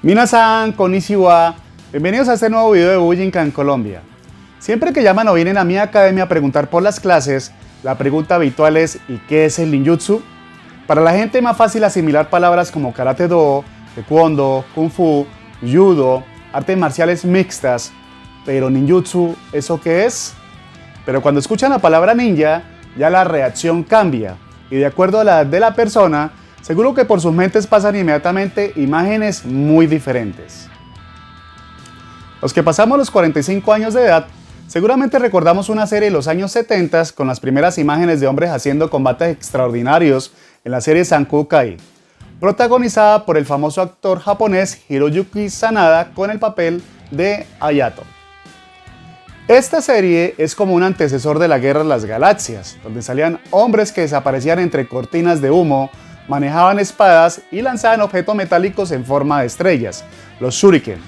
Minasan, konnichiwa, bienvenidos a este nuevo video de Bujinkan Colombia. Siempre que llaman o vienen a mi academia a preguntar por las clases, la pregunta habitual es ¿y qué es el ninjutsu? Para la gente es más fácil asimilar palabras como karate do, taekwondo, kung fu, judo, artes marciales mixtas, pero ninjutsu, ¿eso qué es? Pero cuando escuchan la palabra ninja, ya la reacción cambia y de acuerdo a la edad de la persona, seguro que por sus mentes pasan inmediatamente imágenes muy diferentes. Los que pasamos los 45 años de edad, seguramente recordamos una serie de los años 70 con las primeras imágenes de hombres haciendo combates extraordinarios en la serie Sankukai, protagonizada por el famoso actor japonés Hiroyuki Sanada con el papel de Hayato. Esta serie es como un antecesor de la Guerra de las Galaxias, donde salían hombres que desaparecían entre cortinas de humo, manejaban espadas y lanzaban objetos metálicos en forma de estrellas, los shuriken.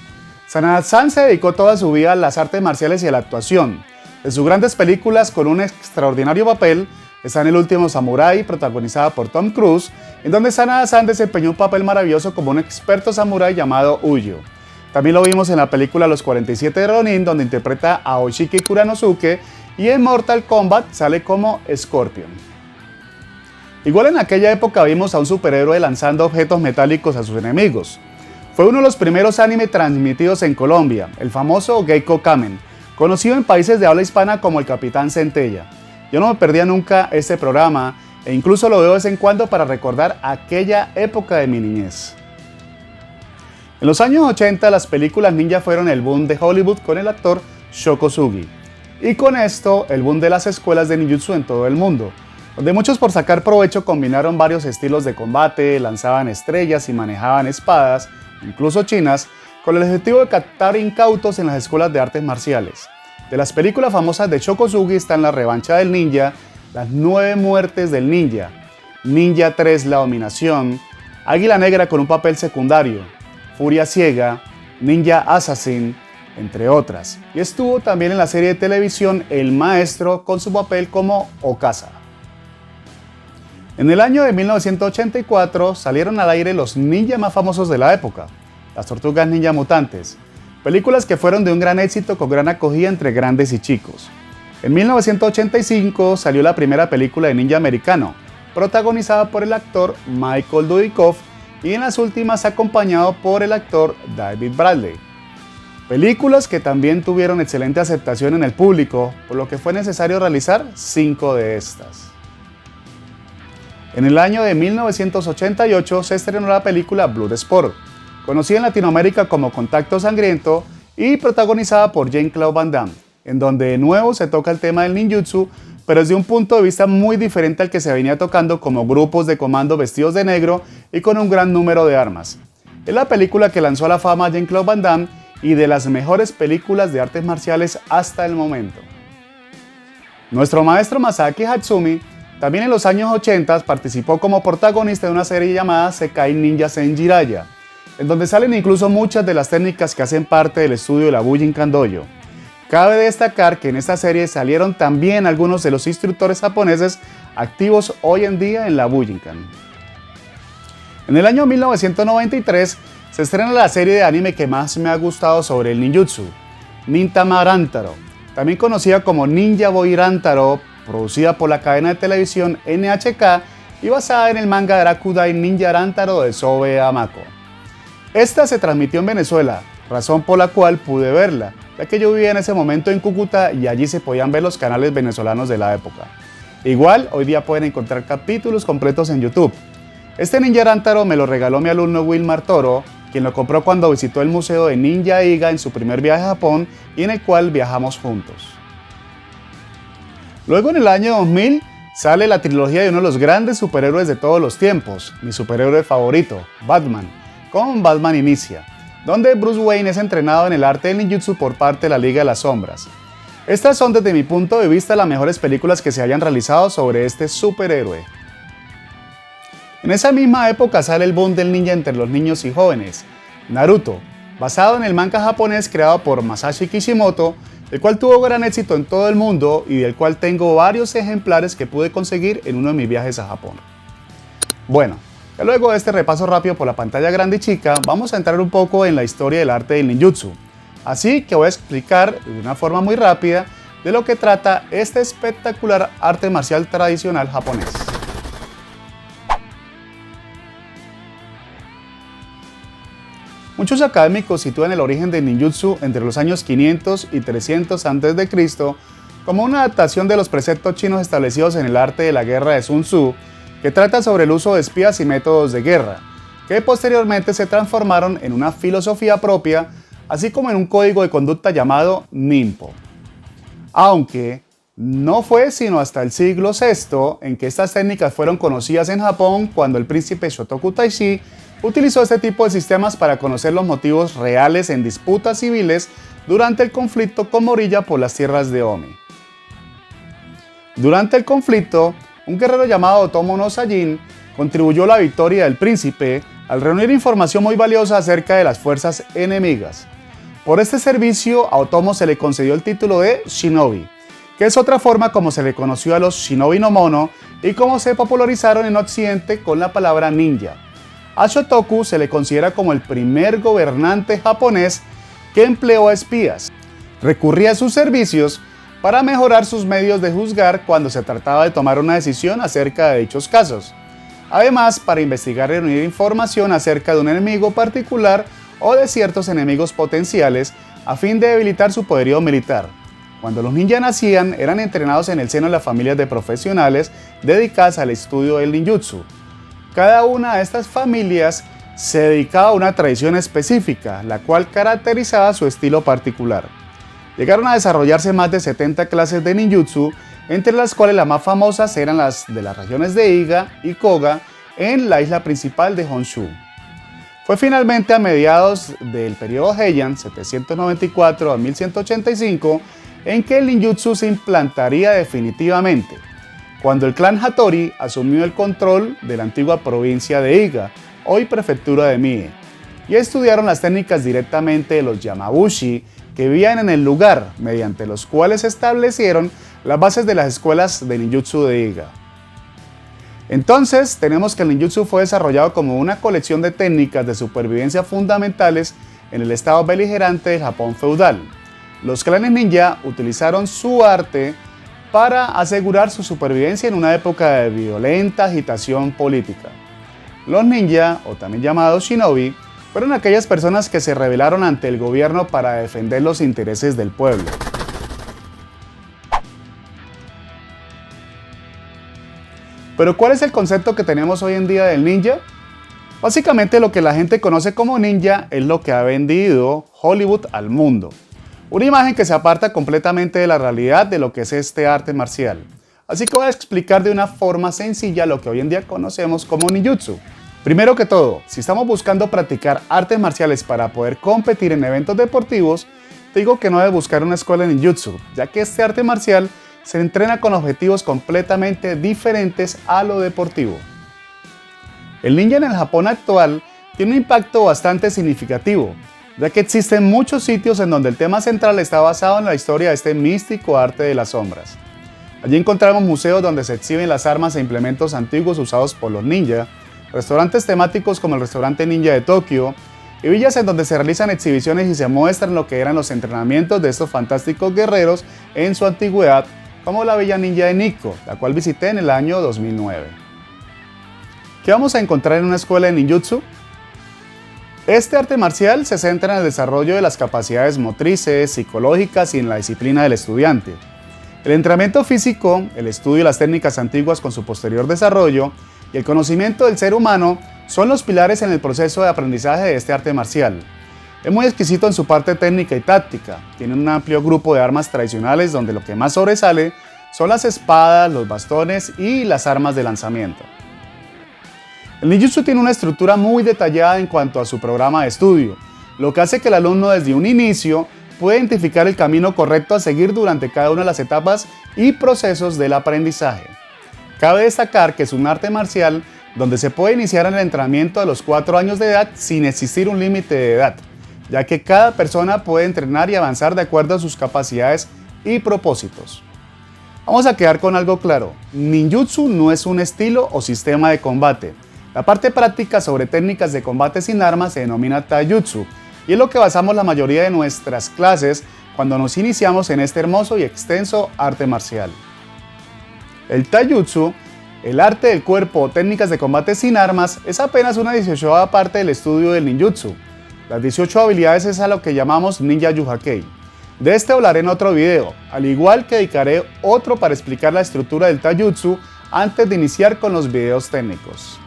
Sanada-san se dedicó toda su vida a las artes marciales y a la actuación. De sus grandes películas con un extraordinario papel están El último samurái, protagonizada por Tom Cruise, en donde Sanada-san desempeñó un papel maravilloso como un experto samurái llamado Uyo. También lo vimos en la película Los 47 de Ronin, donde interpreta a Oshiki Kuranosuke, y en Mortal Kombat sale como Scorpion. Igual en aquella época vimos a un superhéroe lanzando objetos metálicos a sus enemigos. Fue uno de los primeros anime transmitidos en Colombia, el famoso Geiko Kamen, conocido en países de habla hispana como el Capitán Centella. Yo no me perdía nunca este programa e incluso lo veo de vez en cuando para recordar aquella época de mi niñez. En los años 80 las películas ninja fueron el boom de Hollywood con el actor Sho Kosugi. Y con esto el boom de las escuelas de ninjutsu en todo el mundo, donde muchos por sacar provecho combinaron varios estilos de combate, lanzaban estrellas y manejaban espadas, incluso chinas, con el objetivo de captar incautos en las escuelas de artes marciales. De las películas famosas de Sho Kosugi están La revancha del ninja, Las 9 muertes del ninja, Ninja 3 La dominación, Águila Negra con un papel secundario, Furia ciega, Ninja Assassin, entre otras. Y estuvo también en la serie de televisión El Maestro con su papel como Okasa. En el año de 1984 salieron al aire los ninjas más famosos de la época, Las Tortugas Ninja Mutantes, películas que fueron de un gran éxito con gran acogida entre grandes y chicos. En 1985 salió la primera película de ninja americano, protagonizada por el actor Michael Dudikoff y en las últimas acompañado por el actor David Bradley. Películas que también tuvieron excelente aceptación en el público, por lo que fue necesario realizar 5 de estas. En el año de 1988 se estrenó la película Bloodsport, conocida en Latinoamérica como Contacto Sangriento y protagonizada por Jean-Claude Van Damme, en donde de nuevo se toca el tema del ninjutsu, pero desde un punto de vista muy diferente al que se venía tocando como grupos de comando vestidos de negro y con un gran número de armas. Es la película que lanzó a la fama a Jean-Claude Van Damme y de las mejores películas de artes marciales hasta el momento. Nuestro maestro Masaaki Hatsumi también en los años 80 participó como protagonista de una serie llamada Sekai Ninja Senjiraya, en donde salen incluso muchas de las técnicas que hacen parte del estudio de la Bujinkan Dojo. Cabe destacar que en esta serie salieron también algunos de los instructores japoneses activos hoy en día en la Bujinkan. En el año 1993 se estrena la serie de anime que más me ha gustado sobre el ninjutsu, Nintama Rantaro, también conocida como Ninja Boy Rantaro, producida por la cadena de televisión NHK y basada en el manga de Rakudai Ninja Rantaro de Sobe Amako. Esta se transmitió en Venezuela, razón por la cual pude verla, ya que yo vivía en ese momento en Cúcuta y allí se podían ver los canales venezolanos de la época. Igual, hoy día pueden encontrar capítulos completos en YouTube. Este Ninja Rantaro me lo regaló mi alumno Wilmar Toro, quien lo compró cuando visitó el museo de Ninja Iga en su primer viaje a Japón y en el cual viajamos juntos. Luego en el año 2000 sale la trilogía de uno de los grandes superhéroes de todos los tiempos, mi superhéroe favorito, Batman, con Batman Inicia, donde Bruce Wayne es entrenado en el arte del ninjutsu por parte de la Liga de las Sombras. Estas son desde mi punto de vista las mejores películas que se hayan realizado sobre este superhéroe. En esa misma época sale el boom del ninja entre los niños y jóvenes, Naruto, basado en el manga japonés creado por Masashi Kishimoto, el cual tuvo gran éxito en todo el mundo y del cual tengo varios ejemplares que pude conseguir en uno de mis viajes a Japón. Bueno, Ya luego de este repaso rápido por la pantalla grande y chica, vamos a entrar un poco en la historia del arte del ninjutsu. Así que voy a explicar de una forma muy rápida de lo que trata este espectacular arte marcial tradicional japonés. Muchos académicos sitúan el origen del ninjutsu entre los años 500 y 300 a.C. como una adaptación de los preceptos chinos establecidos en el arte de la guerra de Sun Tzu, que trata sobre el uso de espías y métodos de guerra, que posteriormente se transformaron en una filosofía propia, así como en un código de conducta llamado Ninpo. Aunque no fue sino hasta el siglo VI en que estas técnicas fueron conocidas en Japón, cuando el príncipe Shotoku Taishi utilizó este tipo de sistemas para conocer los motivos reales en disputas civiles durante el conflicto con Morilla por las tierras de Omi. Durante el conflicto, un guerrero llamado Otomo no Sajin contribuyó a la victoria del príncipe al reunir información muy valiosa acerca de las fuerzas enemigas. Por este servicio, a Otomo se le concedió el título de Shinobi, que es otra forma como se le conoció a los Shinobi no Mono y como se popularizaron en Occidente con la palabra ninja. A Shotoku se le considera como el primer gobernante japonés que empleó a espías. Recurría a sus servicios para mejorar sus medios de juzgar cuando se trataba de tomar una decisión acerca de dichos casos. Además, para investigar y reunir información acerca de un enemigo particular o de ciertos enemigos potenciales a fin de debilitar su poderío militar. Cuando los ninjas nacían, eran entrenados en el seno de las familias de profesionales dedicadas al estudio del ninjutsu. Cada una de estas familias se dedicaba a una tradición específica, la cual caracterizaba su estilo particular. Llegaron a desarrollarse más de 70 clases de ninjutsu, entre las cuales las más famosas eran las de las regiones de Iga y Koga en la isla principal de Honshu. Fue finalmente a mediados del periodo Heian, 794 a 1185, en que el ninjutsu se implantaría definitivamente, cuando el clan Hattori asumió el control de la antigua provincia de Iga, hoy prefectura de Mie, y estudiaron las técnicas directamente de los Yamabushi que vivían en el lugar, mediante los cuales se establecieron las bases de las escuelas de ninjutsu de Iga. Entonces, tenemos que el ninjutsu fue desarrollado como una colección de técnicas de supervivencia fundamentales en el estado beligerante del Japón feudal. Los clanes ninja utilizaron su arte para asegurar su supervivencia en una época de violenta agitación política. Los ninja, o también llamados shinobi, fueron aquellas personas que se rebelaron ante el gobierno para defender los intereses del pueblo. Pero ¿cuál es el concepto que tenemos hoy en día del ninja? Básicamente lo que la gente conoce como ninja es lo que ha vendido Hollywood al mundo. Una imagen que se aparta completamente de la realidad de lo que es este arte marcial. Así que voy a explicar de una forma sencilla lo que hoy en día conocemos como ninjutsu. Primero que todo, si estamos buscando practicar artes marciales para poder competir en eventos deportivos, te digo que no debes buscar una escuela de ninjutsu, ya que este arte marcial se entrena con objetivos completamente diferentes a lo deportivo. El ninja en el Japón actual tiene un impacto bastante significativo, ya que existen muchos sitios en donde el tema central está basado en la historia de este místico arte de las sombras. Allí encontramos museos donde se exhiben las armas e implementos antiguos usados por los ninja, restaurantes temáticos como el restaurante ninja de Tokio, y villas en donde se realizan exhibiciones y se muestran lo que eran los entrenamientos de estos fantásticos guerreros en su antigüedad, como la villa ninja de Nikko, la cual visité en el año 2009. ¿Qué vamos a encontrar en una escuela de ninjutsu? Este arte marcial se centra en el desarrollo de las capacidades motrices, psicológicas y en la disciplina del estudiante. El entrenamiento físico, el estudio de las técnicas antiguas con su posterior desarrollo y el conocimiento del ser humano son los pilares en el proceso de aprendizaje de este arte marcial. Es muy exquisito en su parte técnica y táctica. Tiene un amplio grupo de armas tradicionales donde lo que más sobresale son las espadas, los bastones y las armas de lanzamiento. El ninjutsu tiene una estructura muy detallada en cuanto a su programa de estudio, lo que hace que el alumno desde un inicio pueda identificar el camino correcto a seguir durante cada una de las etapas y procesos del aprendizaje. Cabe destacar que es un arte marcial donde se puede iniciar el entrenamiento a los 4 años de edad sin existir un límite de edad, ya que cada persona puede entrenar y avanzar de acuerdo a sus capacidades y propósitos. Vamos a quedar con algo claro, ninjutsu no es un estilo o sistema de combate, La parte práctica sobre técnicas de combate sin armas se denomina Taijutsu y es lo que basamos la mayoría de nuestras clases cuando nos iniciamos en este hermoso y extenso arte marcial. El Taijutsu, el arte del cuerpo o técnicas de combate sin armas, es apenas una 18ª parte del estudio del ninjutsu. Las 18 habilidades es a lo que llamamos Ninja Yuhakei. De este hablaré en otro video, al igual que dedicaré otro para explicar la estructura del Taijutsu antes de iniciar con los videos técnicos.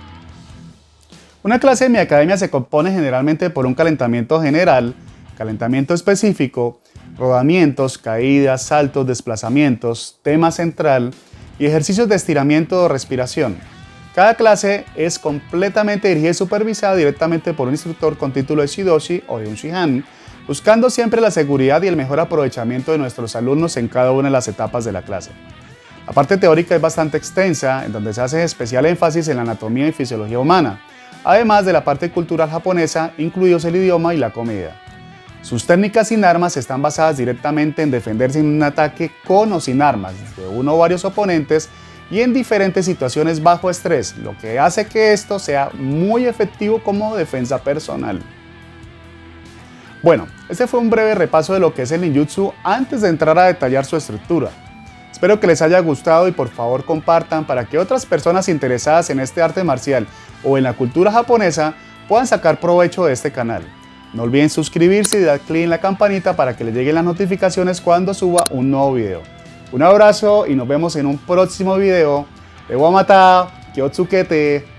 Una clase en mi academia se compone generalmente por un calentamiento general, calentamiento específico, rodamientos, caídas, saltos, desplazamientos, tema central y ejercicios de estiramiento o respiración. Cada clase es completamente dirigida y supervisada directamente por un instructor con título de Shidoshi o de un Shihan, buscando siempre la seguridad y el mejor aprovechamiento de nuestros alumnos en cada una de las etapas de la clase. La parte teórica es bastante extensa, en donde se hace especial énfasis en la anatomía y fisiología humana, además de la parte cultural japonesa, incluidos el idioma y la comida. Sus técnicas sin armas están basadas directamente en defenderse en un ataque con o sin armas, de uno o varios oponentes y en diferentes situaciones bajo estrés, lo que hace que esto sea muy efectivo como defensa personal. Bueno, este fue un breve repaso de lo que es el ninjutsu antes de entrar a detallar su estructura. Espero que les haya gustado y por favor compartan para que otras personas interesadas en este arte marcial o en la cultura japonesa puedan sacar provecho de este canal. No olviden suscribirse y dar clic en la campanita para que les lleguen las notificaciones cuando suba un nuevo video. Un abrazo y nos vemos en un próximo video. De Wamata, Kyotsukete.